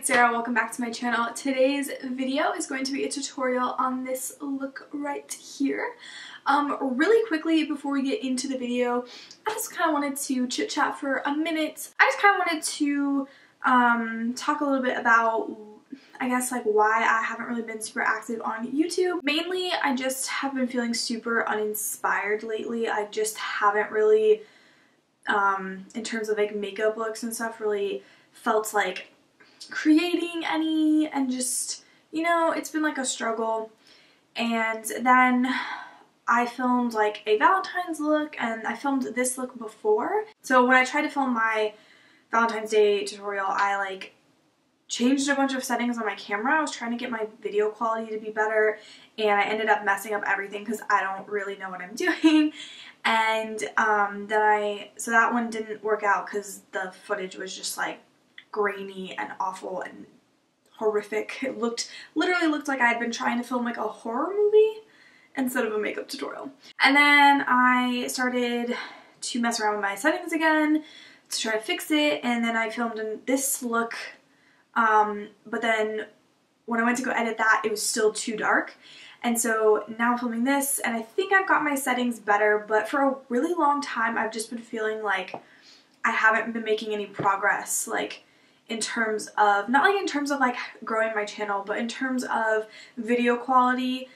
Welcome back to my channel. Today's video is going to be a tutorial on this look right here. Really quickly before we get into the video, I just kind of wanted to chit chat for a minute. I just kind of wanted to talk a little bit about, I guess, like why I haven't really been super active on YouTube. Mainly, I just have been feeling super uninspired lately. I just haven't really, in terms of like makeup looks and stuff, really felt like creating any, and just, you know, it's been like a struggle. And then I filmed like a Valentine's look, and I filmed this look before. So when I tried to film my Valentine's Day tutorial, I like changed a bunch of settings on my camera. I was trying to get my video quality to be better, and I ended up messing up everything because I don't really know what I'm doing. And so that one didn't work out because the footage was just like grainy and awful and horrific. It literally looked like I had been trying to film like a horror movie instead of a makeup tutorial. And then I started to mess around with my settings again to try to fix it, and then I filmed in this look, but then when I went to go edit that, it was still too dark. And so now I'm filming this, and I think I've got my settings better, but for a really long time I've just been feeling like I haven't been making any progress, like in terms of, not like in terms of like growing my channel, but in terms of video quality,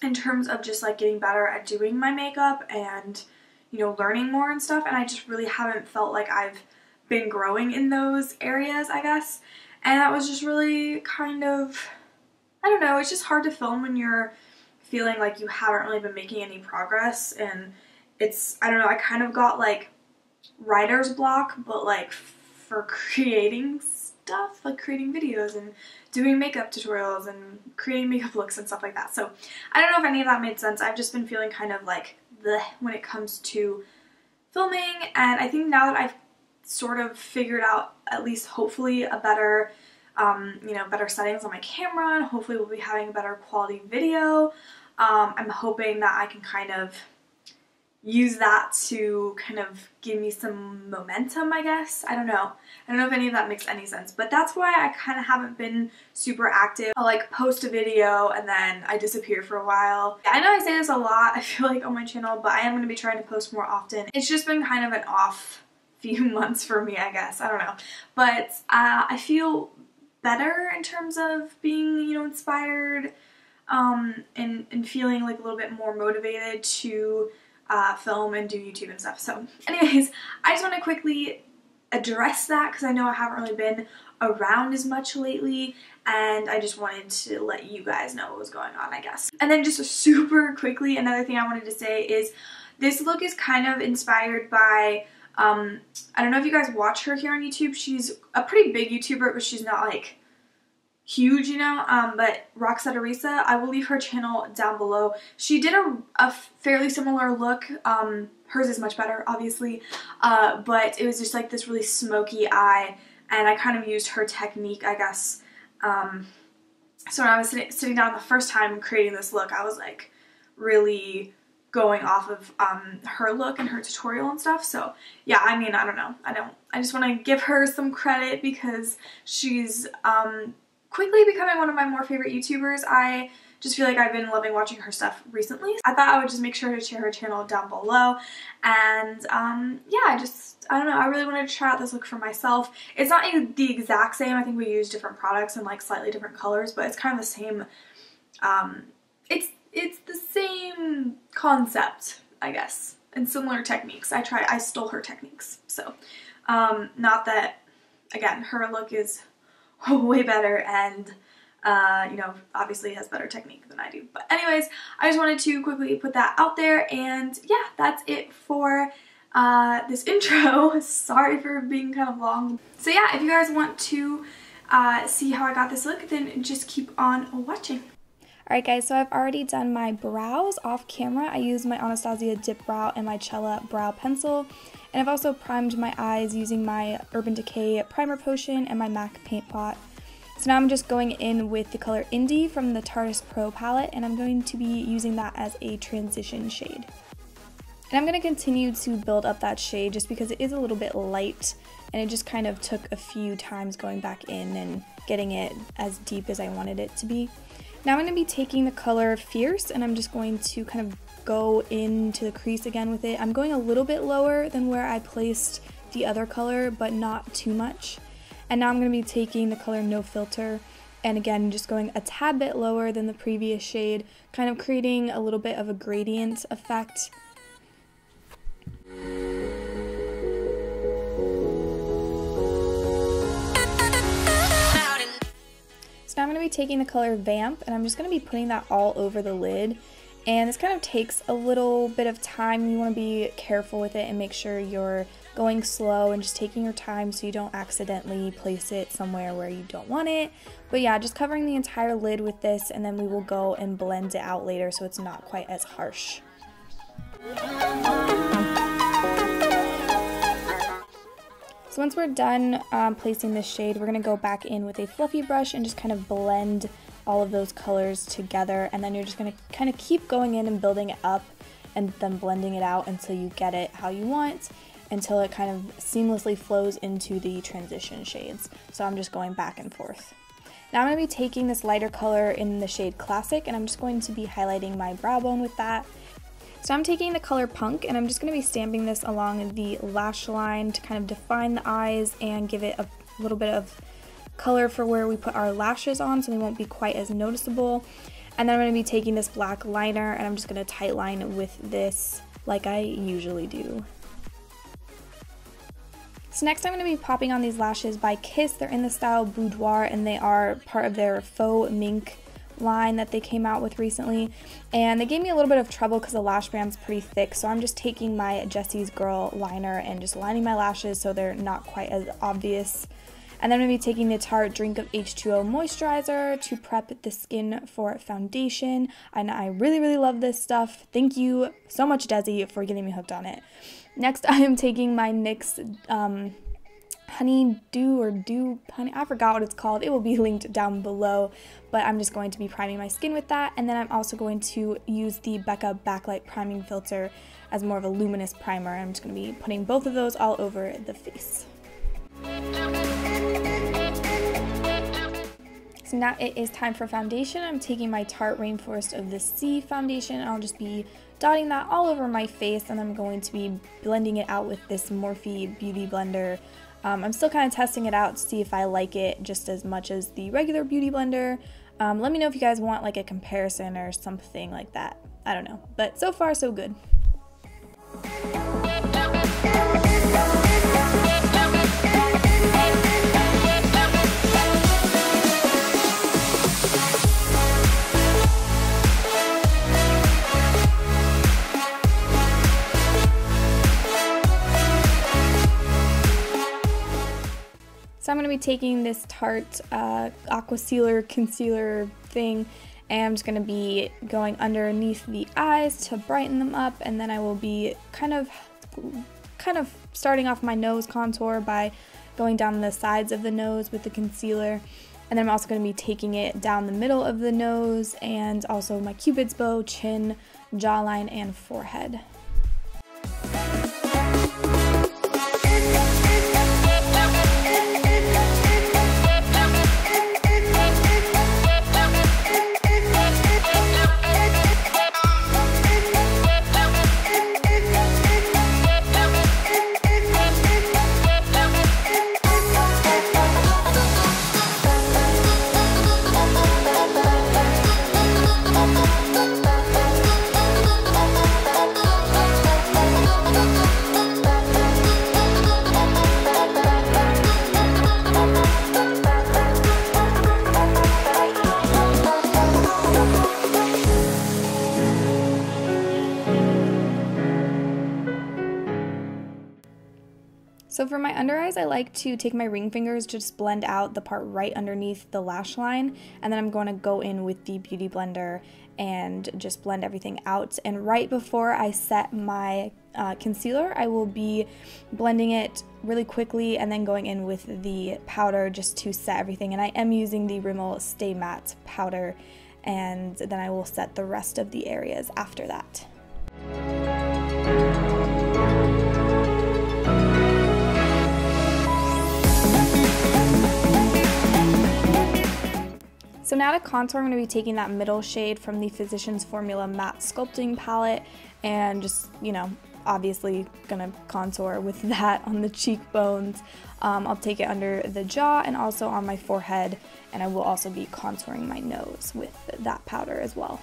in terms of just like getting better at doing my makeup and, you know, learning more and stuff. And I just really haven't felt like I've been growing in those areas, I guess. And that was just really kind of, I don't know, it's just hard to film when you're feeling like you haven't really been making any progress. And it's, I don't know, I kind of got like writer's block, but like for creating stuff, like creating videos and doing makeup tutorials and creating makeup looks and stuff like that. So I don't know if any of that made sense. I've just been feeling kind of like bleh when it comes to filming, and I think now that I've sort of figured out, at least hopefully, a better, you know, better settings on my camera, and hopefully we'll be having a better quality video. I'm hoping that I can kind of use that to kind of give me some momentum, I guess. I don't know. I don't know if any of that makes any sense, but that's why I kind of haven't been super active. I'll like post a video and then I disappear for a while. I know I say this a lot, I feel like, on my channel, but I am going to be trying to post more often. It's just been kind of an off few months for me, I guess. I don't know. But I feel better in terms of being, you know, inspired, and feeling like a little bit more motivated to film and do YouTube and stuff. So anyways, I just want to quickly address that because I know I haven't really been around as much lately, and I just wanted to let you guys know what was going on, I guess. And then just super quickly, another thing I wanted to say is this look is kind of inspired by, I don't know if you guys watch her here on YouTube. She's a pretty big YouTuber, but she's not like huge, you know, but Roxetta, I will leave her channel down below. She did a fairly similar look. Hers is much better, obviously, but it was just like this really smoky eye, and I kind of used her technique, I guess. So when I was sitting down the first time creating this look, I was like really going off of her look and her tutorial and stuff. So yeah, I mean, I don't know. I just want to give her some credit because she's quickly becoming one of my more favorite YouTubers. I just feel like I've been loving watching her stuff recently. I thought I would just make sure to share her channel down below. And yeah, I don't know, I really wanted to try out this look for myself. It's not the exact same. I think we use different products and like slightly different colors, but it's kind of the same. It's the same concept, I guess, and similar techniques. I stole her techniques. So not that, again, her look is way better and you know, obviously has better technique than I do. But anyways, I just wanted to quickly put that out there, and yeah, that's it for this intro. Sorry for being kind of long. So yeah, if you guys want to see how I got this look, then just keep on watching. Alright guys, so I've already done my brows off camera. I used my Anastasia Dipbrow and my Chella brow pencil. And I've also primed my eyes using my Urban Decay primer potion and my MAC paint pot. So now I'm just going in with the color Indie from the Tarteist Pro palette, and I'm going to be using that as a transition shade. And I'm going to continue to build up that shade just because it is a little bit light, and it just kind of took a few times going back in and getting it as deep as I wanted it to be. Now I'm going to be taking the color Fierce, and I'm just going to kind of go into the crease again with it. I'm going a little bit lower than where I placed the other color, but not too much. And now I'm going to be taking the color No Filter, and again just going a tad bit lower than the previous shade, kind of creating a little bit of a gradient effect. So now I'm going to be taking the color Vamp, and I'm just going to be putting that all over the lid. And this kind of takes a little bit of time. You want to be careful with it and make sure you're going slow and just taking your time so you don't accidentally place it somewhere where you don't want it. But yeah, just covering the entire lid with this, and then we will go and blend it out later so it's not quite as harsh. So once we're done placing this shade, we're going to go back in with a fluffy brush and just kind of blend all of those colors together, and then you're just going to kind of keep going in and building it up and then blending it out until you get it how you want, until it kind of seamlessly flows into the transition shades. So I'm just going back and forth. Now I'm going to be taking this lighter color in the shade Classic, and I'm just going to be highlighting my brow bone with that. So I'm taking the color Punk, and I'm just going to be stamping this along the lash line to kind of define the eyes and give it a little bit of color for where we put our lashes on so they won't be quite as noticeable. And then I'm going to be taking this black liner, and I'm just going to tight line with this like I usually do. So next I'm going to be popping on these lashes by Kiss. They're in the style Boudoir, and they are part of their faux mink line that they came out with recently. And they gave me a little bit of trouble because the lash band's pretty thick, so I'm just taking my Jessie's Girl liner and just lining my lashes so they're not quite as obvious. And then I'm going to be taking the Tarte Drink of H2O Moisturizer to prep the skin for foundation. And I really, really love this stuff. Thank you so much, Desi, for getting me hooked on it. Next, I am taking my NYX Honey Dew or Dew Honey, I forgot what it's called. It will be linked down below, but I'm just going to be priming my skin with that. And then I'm also going to use the Becca Backlight Priming Filter as more of a luminous primer. I'm just going to be putting both of those all over the face. So now it is time for foundation. I'm taking my Tarte Rainforest of the Sea foundation, and I'll just be dotting that all over my face, and I'm going to be blending it out with this Morphe Beauty Blender. I'm still kind of testing it out to see if I like it just as much as the regular Beauty Blender. Let me know if you guys want like a comparison or something like that. I don't know, but so far so good. So I'm going to be taking this Tarte Aquacealer concealer thing, and I'm just going to be going underneath the eyes to brighten them up, and then I will be kind of starting off my nose contour by going down the sides of the nose with the concealer. And then I'm also going to be taking it down the middle of the nose and also my cupid's bow, chin, jawline, and forehead. So for my under eyes, I like to take my ring fingers to just blend out the part right underneath the lash line, and then I'm going to go in with the Beauty Blender and just blend everything out. And right before I set my concealer, I will be blending it really quickly and then going in with the powder just to set everything. And I am using the Rimmel Stay Matte powder, and then I will set the rest of the areas after that. So now to contour, I'm going to be taking that middle shade from the Physicians Formula Matte Sculpting palette and just, you know, obviously going to contour with that on the cheekbones. I'll take it under the jaw and also on my forehead, and I will also be contouring my nose with that powder as well.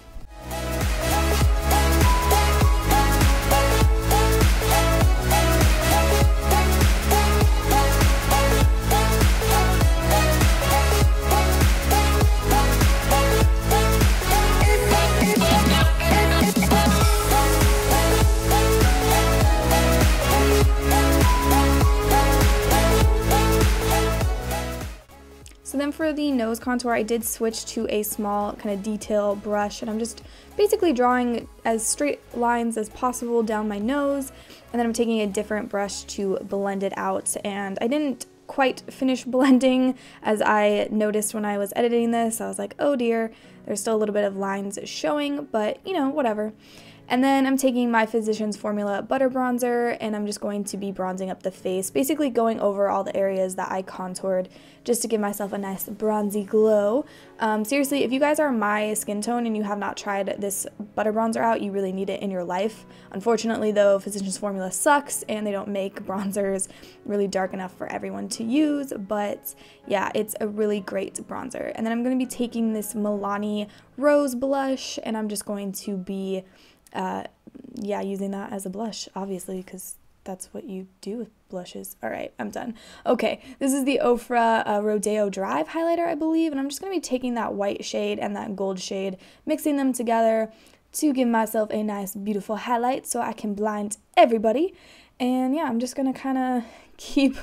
So then for the nose contour, I did switch to a small kind of detail brush, and I'm just basically drawing as straight lines as possible down my nose, and then I'm taking a different brush to blend it out. And I didn't quite finish blending, as I noticed when I was editing this. I was like, oh dear, there's still a little bit of lines showing, but you know, whatever. And then I'm taking my Physicians Formula Butter Bronzer, and I'm just going to be bronzing up the face, basically going over all the areas that I contoured just to give myself a nice bronzy glow. Seriously, if you guys are my skin tone and you have not tried this butter bronzer out, you really need it in your life. Unfortunately though, Physicians Formula sucks and they don't make bronzers really dark enough for everyone to use, but yeah, it's a really great bronzer. And then I'm going to be taking this Milani Rose blush, and I'm just going to be yeah, using that as a blush, obviously, because that's what you do with blushes. Alright, I'm done. Okay, this is the Ofra Rodeo Drive highlighter, I believe, and I'm just going to be taking that white shade and that gold shade, mixing them together to give myself a nice, beautiful highlight so I can blind everybody. And yeah, I'm just going to kind of keep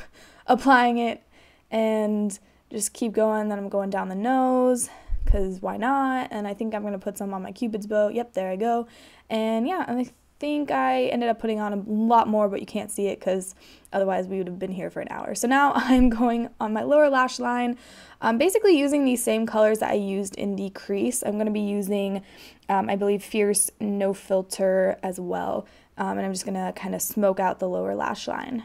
applying it and just keep going. Then I'm going down the nose, because why not? And I think I'm going to put some on my Cupid's bow. Yep, there I go. And yeah, I think I ended up putting on a lot more, but you can't see it because otherwise we would have been here for an hour. So now I'm going on my lower lash line, basically using these same colors that I used in the crease. I'm going to be using, I believe, Fierce No Filter as well. And I'm just going to kind of smoke out the lower lash line.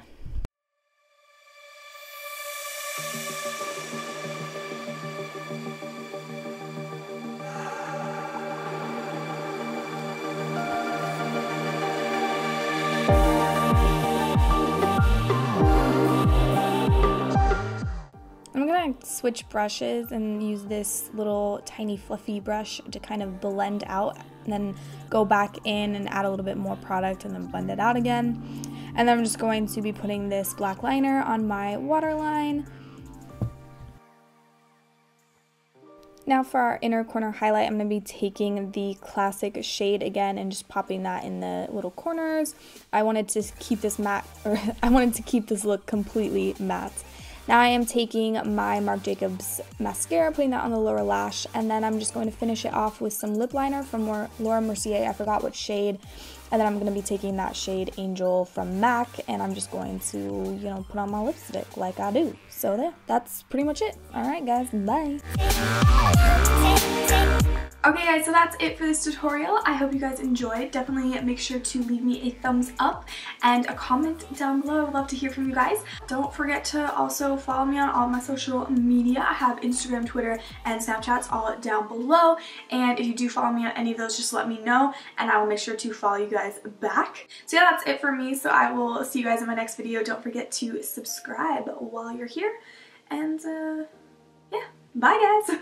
I'm going to switch brushes and use this little tiny fluffy brush to kind of blend out, and then go back in and add a little bit more product and then blend it out again. And then I'm just going to be putting this black liner on my waterline. Now for our inner corner highlight, I'm going to be taking the classic shade again and just popping that in the little corners. I wanted to keep this matte, or I wanted to keep this look completely matte. Now I am taking my Marc Jacobs mascara, putting that on the lower lash, and then I'm just going to finish it off with some lip liner from Laura Mercier. I forgot what shade. And then I'm going to be taking that shade Angel from MAC, and I'm just going to, you know, put on my lipstick like I do. So there, that's pretty much it. Alright guys, bye! Okay guys, so that's it for this tutorial. I hope you guys enjoyed. Definitely make sure to leave me a thumbs up and a comment down below. I would love to hear from you guys. Don't forget to also follow me on all my social media. I have Instagram, Twitter, and Snapchats all down below. And if you do follow me on any of those, just let me know and I will make sure to follow you guys back. So yeah, that's it for me. So I will see you guys in my next video. Don't forget to subscribe while you're here. And yeah, bye guys!